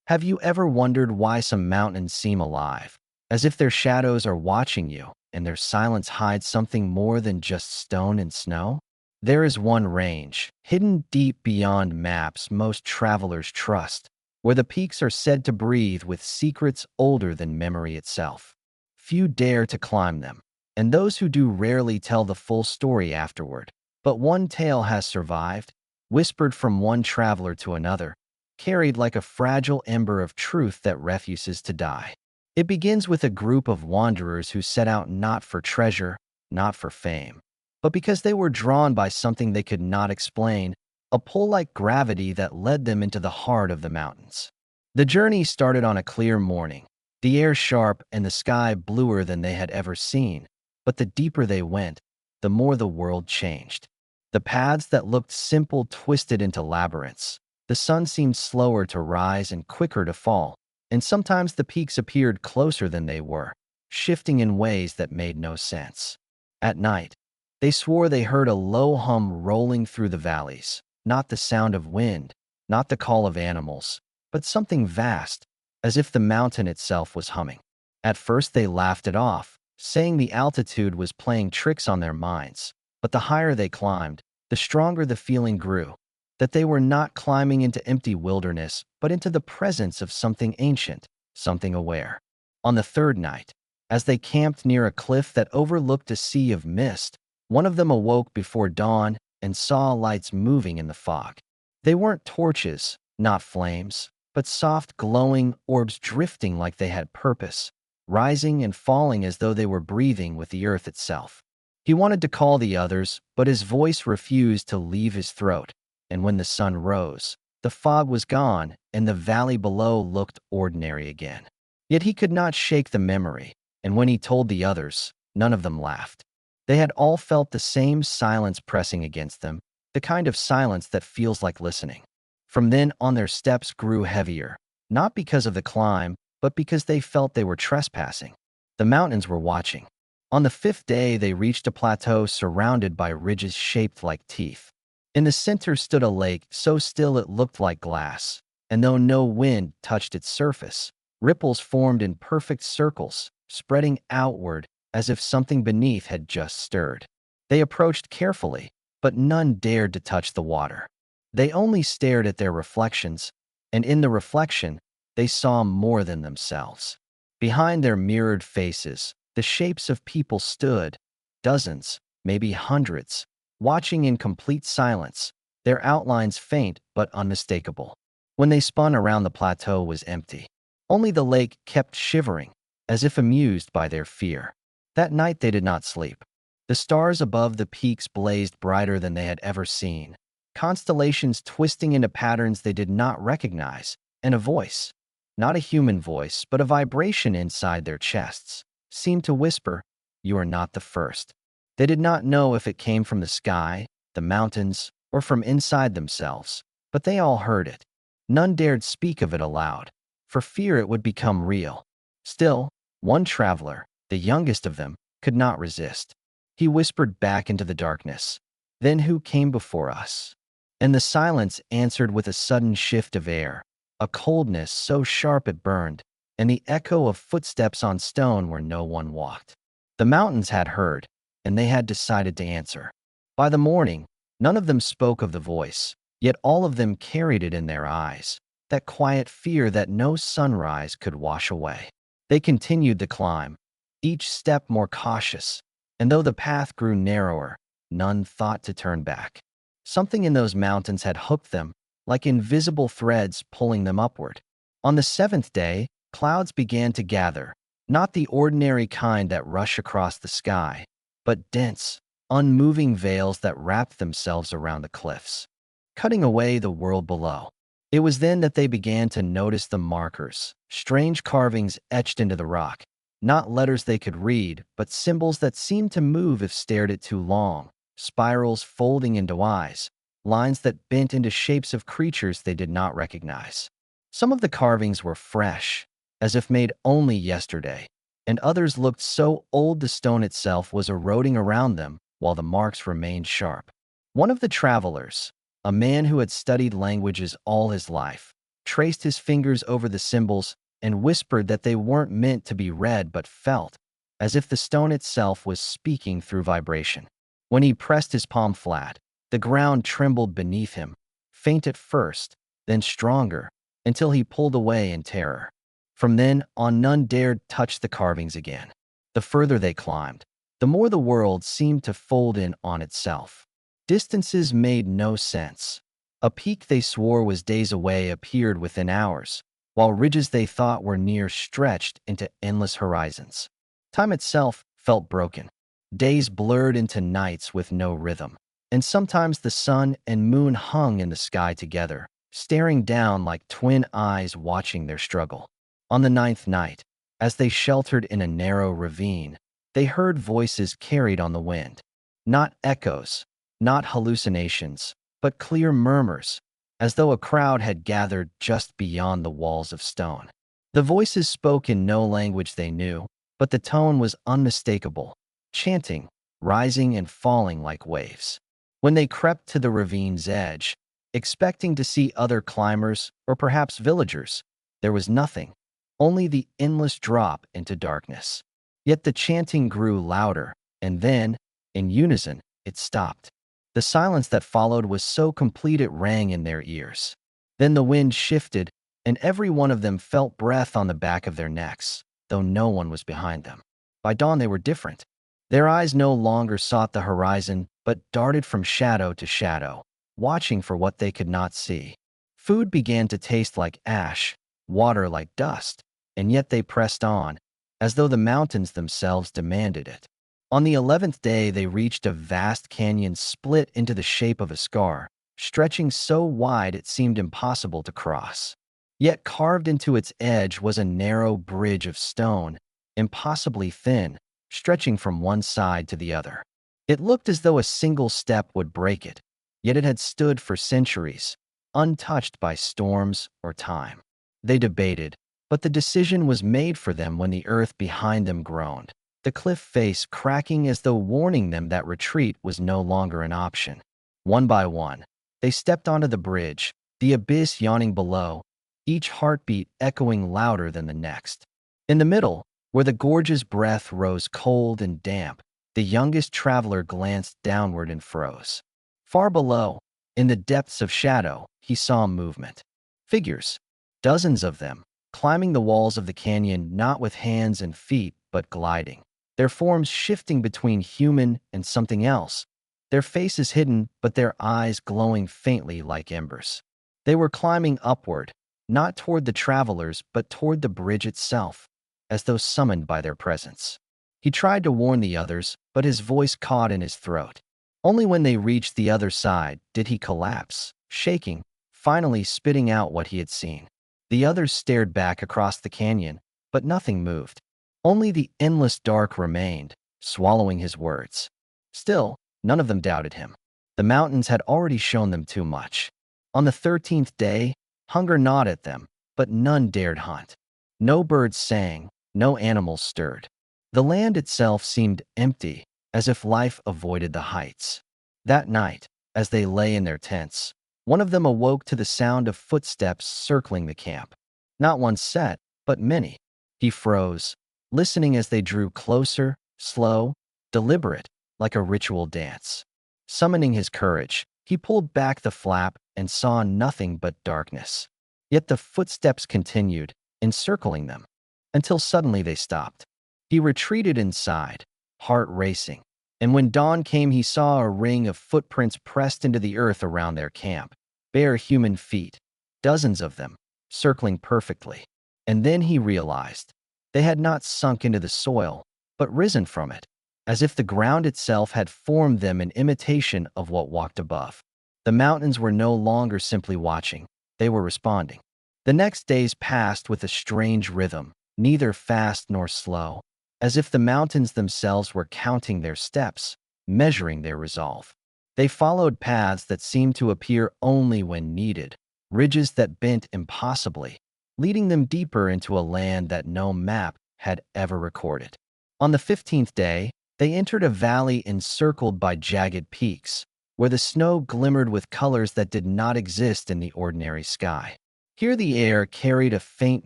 Have you ever wondered why some mountains seem alive, as if their shadows are watching you and their silence hides something more than just stone and snow? There is one range, hidden deep beyond maps most travelers trust, where the peaks are said to breathe with secrets older than memory itself. Few dare to climb them, and those who do rarely tell the full story afterward. But one tale has survived, whispered from one traveler to another, carried like a fragile ember of truth that refuses to die. It begins with a group of wanderers who set out not for treasure, not for fame, but because they were drawn by something they could not explain, a pull like gravity that led them into the heart of the mountains. The journey started on a clear morning, the air sharp and the sky bluer than they had ever seen, but the deeper they went, the more the world changed. The paths that looked simple twisted into labyrinths. The sun seemed slower to rise and quicker to fall, and sometimes the peaks appeared closer than they were, shifting in ways that made no sense. At night, they swore they heard a low hum rolling through the valleys, not the sound of wind, not the call of animals, but something vast, as if the mountain itself was humming. At first they laughed it off, saying the altitude was playing tricks on their minds, but the higher they climbed, the stronger the feeling grew, that they were not climbing into empty wilderness, but into the presence of something ancient, something aware. On the third night, as they camped near a cliff that overlooked a sea of mist, one of them awoke before dawn and saw lights moving in the fog. They weren't torches, not flames, but soft glowing orbs drifting like they had purpose, rising and falling as though they were breathing with the earth itself. He wanted to call the others, but his voice refused to leave his throat. And when the sun rose, the fog was gone and the valley below looked ordinary again. Yet he could not shake the memory, and when he told the others, none of them laughed. They had all felt the same silence pressing against them, the kind of silence that feels like listening. From then on their steps grew heavier, not because of the climb, but because they felt they were trespassing. The mountains were watching. On the fifth day they reached a plateau surrounded by ridges shaped like teeth. In the center stood a lake so still it looked like glass, and though no wind touched its surface, ripples formed in perfect circles, spreading outward as if something beneath had just stirred. They approached carefully, but none dared to touch the water. They only stared at their reflections, and in the reflection, they saw more than themselves. Behind their mirrored faces, the shapes of people stood, dozens, maybe hundreds, watching in complete silence, their outlines faint but unmistakable. When they spun around, the plateau was empty. Only the lake kept shivering, as if amused by their fear. That night they did not sleep. The stars above the peaks blazed brighter than they had ever seen, constellations twisting into patterns they did not recognize, and a voice, not a human voice, but a vibration inside their chests, seemed to whisper, "You are not the first." They did not know if it came from the sky, the mountains, or from inside themselves, but they all heard it. None dared speak of it aloud, for fear it would become real. Still, one traveler, the youngest of them, could not resist. He whispered back into the darkness, "Then who came before us?" And the silence answered with a sudden shift of air, a coldness so sharp it burned, and the echo of footsteps on stone where no one walked. The mountains had heard, and they had decided to answer. By the morning, none of them spoke of the voice, yet all of them carried it in their eyes, that quiet fear that no sunrise could wash away. They continued the climb, each step more cautious, and though the path grew narrower, none thought to turn back. Something in those mountains had hooked them, like invisible threads pulling them upward. On the seventh day, clouds began to gather, not the ordinary kind that rush across the sky, but dense, unmoving veils that wrapped themselves around the cliffs, cutting away the world below. It was then that they began to notice the markers, strange carvings etched into the rock, not letters they could read, but symbols that seemed to move if stared at too long, spirals folding into eyes, lines that bent into shapes of creatures they did not recognize. Some of the carvings were fresh, as if made only yesterday, and others looked so old the stone itself was eroding around them while the marks remained sharp. One of the travelers, a man who had studied languages all his life, traced his fingers over the symbols, and whispered that they weren't meant to be read but felt, as if the stone itself was speaking through vibration. When he pressed his palm flat, the ground trembled beneath him, faint at first, then stronger, until he pulled away in terror. From then on, none dared touch the carvings again. The further they climbed, the more the world seemed to fold in on itself. Distances made no sense. A peak they swore was days away appeared within hours, while ridges they thought were near stretched into endless horizons. Time itself felt broken. Days blurred into nights with no rhythm, and sometimes the sun and moon hung in the sky together, staring down like twin eyes watching their struggle. On the ninth night, as they sheltered in a narrow ravine, they heard voices carried on the wind. Not echoes, not hallucinations, but clear murmurs, as though a crowd had gathered just beyond the walls of stone. The voices spoke in no language they knew, but the tone was unmistakable, chanting, rising and falling like waves. When they crept to the ravine's edge, expecting to see other climbers or perhaps villagers, there was nothing, only the endless drop into darkness. Yet the chanting grew louder, and then, in unison, it stopped. The silence that followed was so complete it rang in their ears. Then the wind shifted, and every one of them felt breath on the back of their necks, though no one was behind them. By dawn they were different. Their eyes no longer sought the horizon, but darted from shadow to shadow, watching for what they could not see. Food began to taste like ash, water like dust, and yet they pressed on, as though the mountains themselves demanded it. On the 11th day, they reached a vast canyon split into the shape of a scar, stretching so wide it seemed impossible to cross. Yet carved into its edge was a narrow bridge of stone, impossibly thin, stretching from one side to the other. It looked as though a single step would break it, yet it had stood for centuries, untouched by storms or time. They debated, but the decision was made for them when the earth behind them groaned, the cliff face cracking as though warning them that retreat was no longer an option. One by one, they stepped onto the bridge, the abyss yawning below, each heartbeat echoing louder than the next. In the middle, where the gorge's breath rose cold and damp, the youngest traveler glanced downward and froze. Far below, in the depths of shadow, he saw movement. Figures, dozens of them, climbing the walls of the canyon not with hands and feet, but gliding. Their forms shifting between human and something else, their faces hidden but their eyes glowing faintly like embers. They were climbing upward, not toward the travelers but toward the bridge itself, as though summoned by their presence. He tried to warn the others, but his voice caught in his throat. Only when they reached the other side did he collapse, shaking, finally spitting out what he had seen. The others stared back across the canyon, but nothing moved. Only the endless dark remained, swallowing his words. Still, none of them doubted him. The mountains had already shown them too much. On the 13th day, hunger gnawed at them, but none dared hunt. No birds sang, no animals stirred. The land itself seemed empty, as if life avoided the heights. That night, as they lay in their tents, one of them awoke to the sound of footsteps circling the camp. Not one set, but many. He froze, listening as they drew closer, slow, deliberate, like a ritual dance. Summoning his courage, he pulled back the flap and saw nothing but darkness. Yet the footsteps continued, encircling them, until suddenly they stopped. He retreated inside, heart racing, and when dawn came he saw a ring of footprints pressed into the earth around their camp, bare human feet, dozens of them, circling perfectly. And then he realized they had not sunk into the soil, but risen from it, as if the ground itself had formed them in imitation of what walked above. The mountains were no longer simply watching, they were responding. The next days passed with a strange rhythm, neither fast nor slow, as if the mountains themselves were counting their steps, measuring their resolve. They followed paths that seemed to appear only when needed, ridges that bent impossibly, leading them deeper into a land that no map had ever recorded. On the 15th day, they entered a valley encircled by jagged peaks, where the snow glimmered with colors that did not exist in the ordinary sky. Here the air carried a faint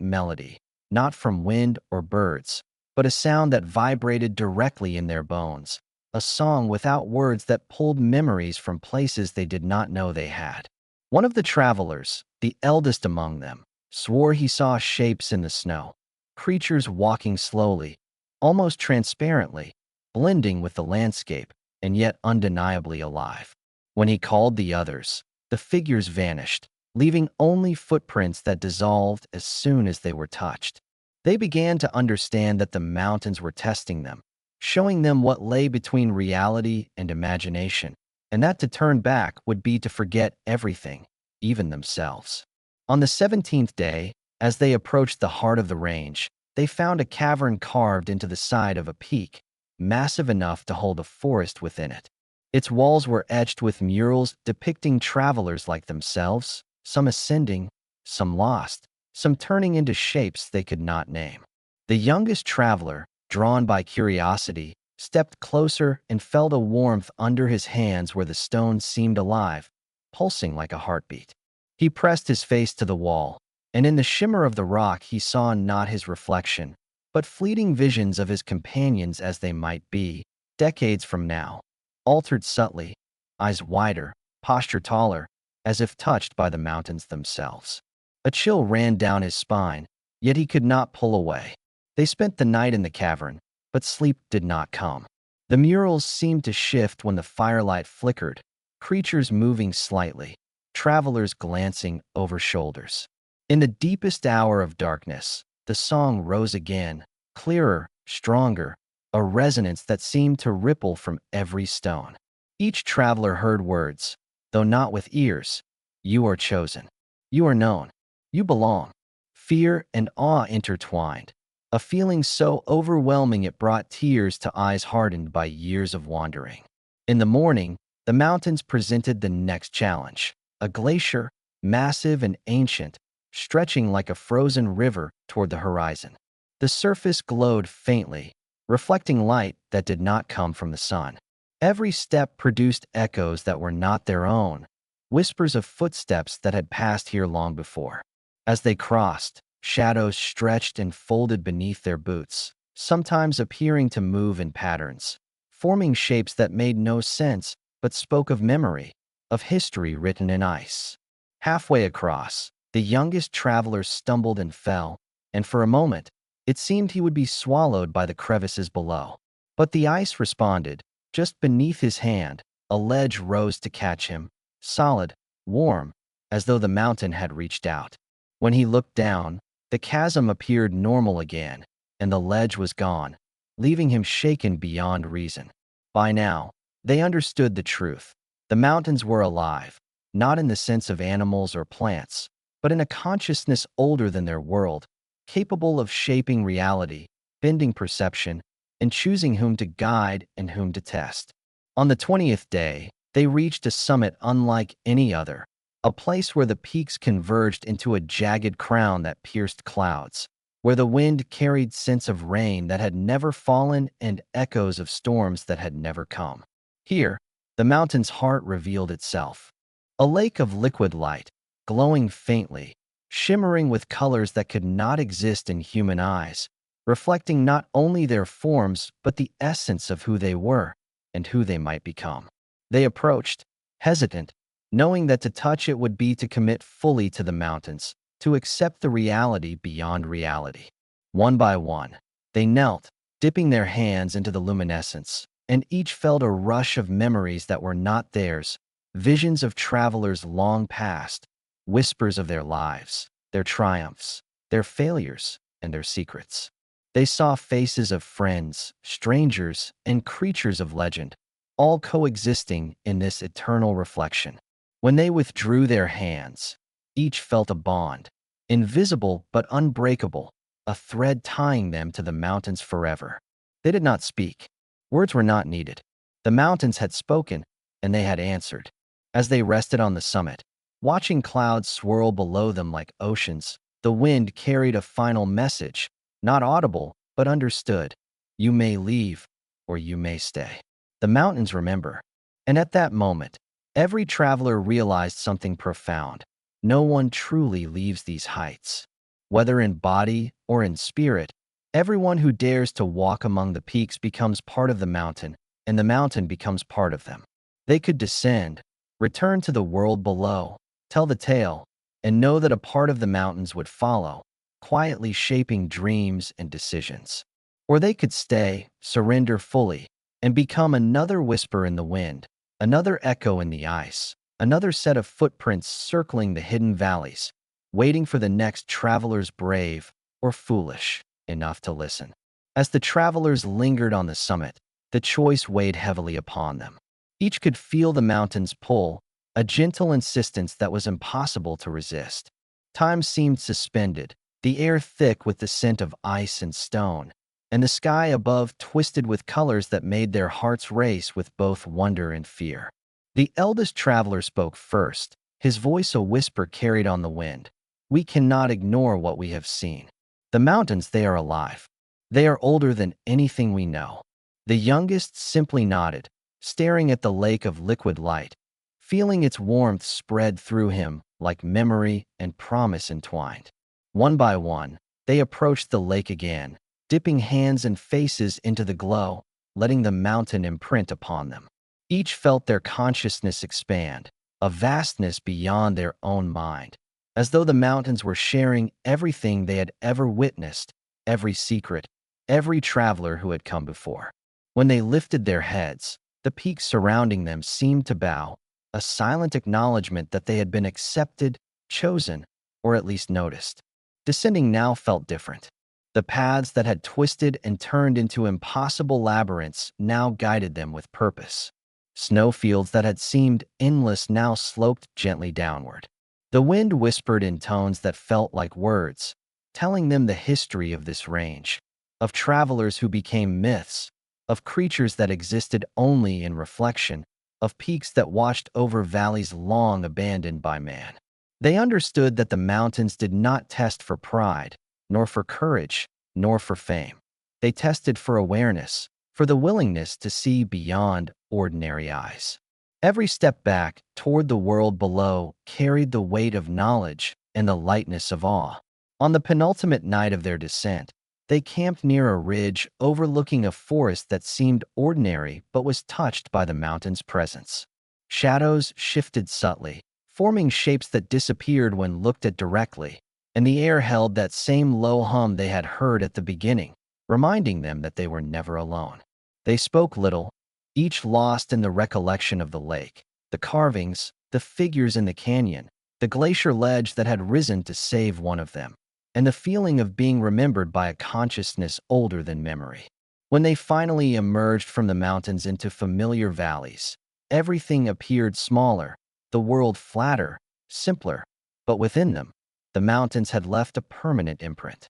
melody, not from wind or birds, but a sound that vibrated directly in their bones, a song without words that pulled memories from places they did not know they had. One of the travelers, the eldest among them, swore he saw shapes in the snow, creatures walking slowly, almost transparently, blending with the landscape, and yet undeniably alive. When he called the others, the figures vanished, leaving only footprints that dissolved as soon as they were touched. They began to understand that the mountains were testing them, showing them what lay between reality and imagination, and that to turn back would be to forget everything, even themselves. On the 17th day, as they approached the heart of the range, they found a cavern carved into the side of a peak, massive enough to hold a forest within it. Its walls were etched with murals depicting travelers like themselves, some ascending, some lost, some turning into shapes they could not name. The youngest traveler, drawn by curiosity, stepped closer and felt a warmth under his hands where the stone seemed alive, pulsing like a heartbeat. He pressed his face to the wall, and in the shimmer of the rock he saw not his reflection, but fleeting visions of his companions as they might be, decades from now, altered subtly, eyes wider, posture taller, as if touched by the mountains themselves. A chill ran down his spine, yet he could not pull away. They spent the night in the cavern, but sleep did not come. The murals seemed to shift when the firelight flickered, creatures moving slightly, travelers glancing over shoulders. In the deepest hour of darkness, the song rose again, clearer, stronger, a resonance that seemed to ripple from every stone. Each traveler heard words, though not with ears. You are chosen. You are known. You belong. Fear and awe intertwined, a feeling so overwhelming it brought tears to eyes hardened by years of wandering. In the morning, the mountains presented the next challenge, a glacier, massive and ancient, stretching like a frozen river toward the horizon. The surface glowed faintly, reflecting light that did not come from the sun. Every step produced echoes that were not their own, whispers of footsteps that had passed here long before. As they crossed, shadows stretched and folded beneath their boots, sometimes appearing to move in patterns, forming shapes that made no sense but spoke of memory, of history written in ice. Halfway across, the youngest traveler stumbled and fell, and for a moment, it seemed he would be swallowed by the crevices below. But the ice responded. Just beneath his hand, a ledge rose to catch him, solid, warm, as though the mountain had reached out. When he looked down, the chasm appeared normal again, and the ledge was gone, leaving him shaken beyond reason. By now, they understood the truth. The mountains were alive, not in the sense of animals or plants, but in a consciousness older than their world, capable of shaping reality, bending perception, and choosing whom to guide and whom to test. On the 20th day, they reached a summit unlike any other, a place where the peaks converged into a jagged crown that pierced clouds, where the wind carried scents of rain that had never fallen and echoes of storms that had never come. Here, the mountain's heart revealed itself. A lake of liquid light, glowing faintly, shimmering with colors that could not exist in human eyes, reflecting not only their forms but the essence of who they were and who they might become. They approached, hesitant, knowing that to touch it would be to commit fully to the mountains, to accept the reality beyond reality. One by one, they knelt, dipping their hands into the luminescence, and each felt a rush of memories that were not theirs, visions of travelers long past, whispers of their lives, their triumphs, their failures, and their secrets. They saw faces of friends, strangers, and creatures of legend, all coexisting in this eternal reflection. When they withdrew their hands, each felt a bond, invisible but unbreakable, a thread tying them to the mountains forever. They did not speak. Words were not needed. The mountains had spoken, and they had answered. As they rested on the summit, watching clouds swirl below them like oceans, the wind carried a final message, not audible, but understood. You may leave, or you may stay. The mountains remember. And at that moment, every traveler realized something profound. no one truly leaves these heights. Whether in body or in spirit, everyone who dares to walk among the peaks becomes part of the mountain, and the mountain becomes part of them. They could descend, return to the world below, tell the tale, and know that a part of the mountains would follow, quietly shaping dreams and decisions. Or they could stay, surrender fully, and become another whisper in the wind, another echo in the ice, another set of footprints circling the hidden valleys, waiting for the next travelers brave or foolish enough to listen. As the travelers lingered on the summit, the choice weighed heavily upon them. Each could feel the mountain's pull, a gentle insistence that was impossible to resist. Time seemed suspended, the air thick with the scent of ice and stone, and the sky above twisted with colors that made their hearts race with both wonder and fear. The eldest traveler spoke first, his voice a whisper carried on the wind. We cannot ignore what we have seen. The mountains, they are alive. They are older than anything we know. The youngest simply nodded, staring at the lake of liquid light, feeling its warmth spread through him like memory and promise entwined. One by one, they approached the lake again, dipping hands and faces into the glow, letting the mountain imprint upon them. Each felt their consciousness expand, a vastness beyond their own mind, as though the mountains were sharing everything they had ever witnessed, every secret, every traveler who had come before. When they lifted their heads, the peaks surrounding them seemed to bow, a silent acknowledgement that they had been accepted, chosen, or at least noticed. Descending now felt different. The paths that had twisted and turned into impossible labyrinths now guided them with purpose. Snowfields that had seemed endless now sloped gently downward. The wind whispered in tones that felt like words, telling them the history of this range, of travelers who became myths, of creatures that existed only in reflection, of peaks that watched over valleys long abandoned by man. They understood that the mountains did not test for pride, nor for courage, nor for fame. They tested for awareness, for the willingness to see beyond ordinary eyes. Every step back toward the world below carried the weight of knowledge and the lightness of awe. On the penultimate night of their descent, they camped near a ridge overlooking a forest that seemed ordinary but was touched by the mountain's presence. Shadows shifted subtly, forming shapes that disappeared when looked at directly, and the air held that same low hum they had heard at the beginning, reminding them that they were never alone. They spoke little, each lost in the recollection of the lake, the carvings, the figures in the canyon, the glacier ledge that had risen to save one of them, and the feeling of being remembered by a consciousness older than memory. When they finally emerged from the mountains into familiar valleys, everything appeared smaller, the world flatter, simpler, but within them, the mountains had left a permanent imprint.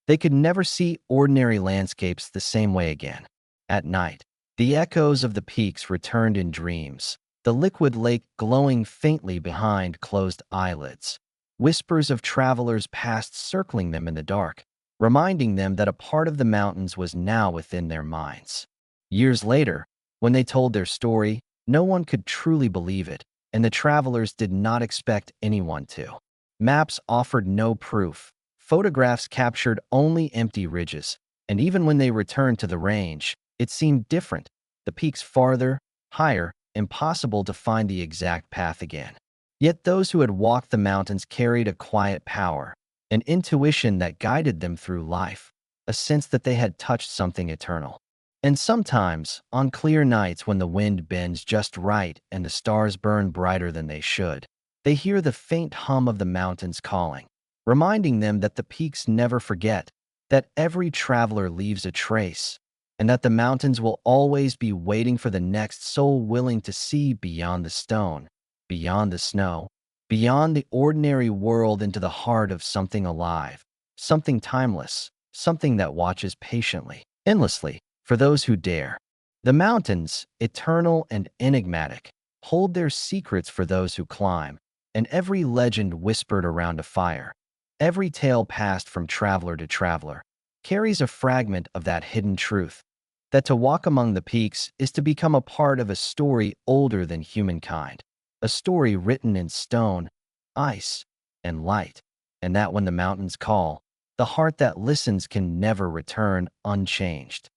They could never see ordinary landscapes the same way again. At night, the echoes of the peaks returned in dreams, the liquid lake glowing faintly behind closed eyelids. Whispers of travelers passed circling them in the dark, reminding them that a part of the mountains was now within their minds. Years later, when they told their story, no one could truly believe it, and the travelers did not expect anyone to. Maps offered no proof. Photographs captured only empty ridges, and even when they returned to the range, it seemed different. The peaks farther, higher, impossible to find the exact path again. Yet those who had walked the mountains carried a quiet power, an intuition that guided them through life, a sense that they had touched something eternal. And sometimes, on clear nights when the wind bends just right and the stars burn brighter than they should, they hear the faint hum of the mountains calling, reminding them that the peaks never forget, that every traveler leaves a trace, and that the mountains will always be waiting for the next soul willing to see beyond the stone, beyond the snow, beyond the ordinary world into the heart of something alive, something timeless, something that watches patiently, endlessly, for those who dare. The mountains, eternal and enigmatic, hold their secrets for those who climb, and every legend whispered around a fire, every tale passed from traveler to traveler, carries a fragment of that hidden truth, that to walk among the peaks is to become a part of a story older than humankind, a story written in stone, ice, and light, and that when the mountains call, the heart that listens can never return unchanged.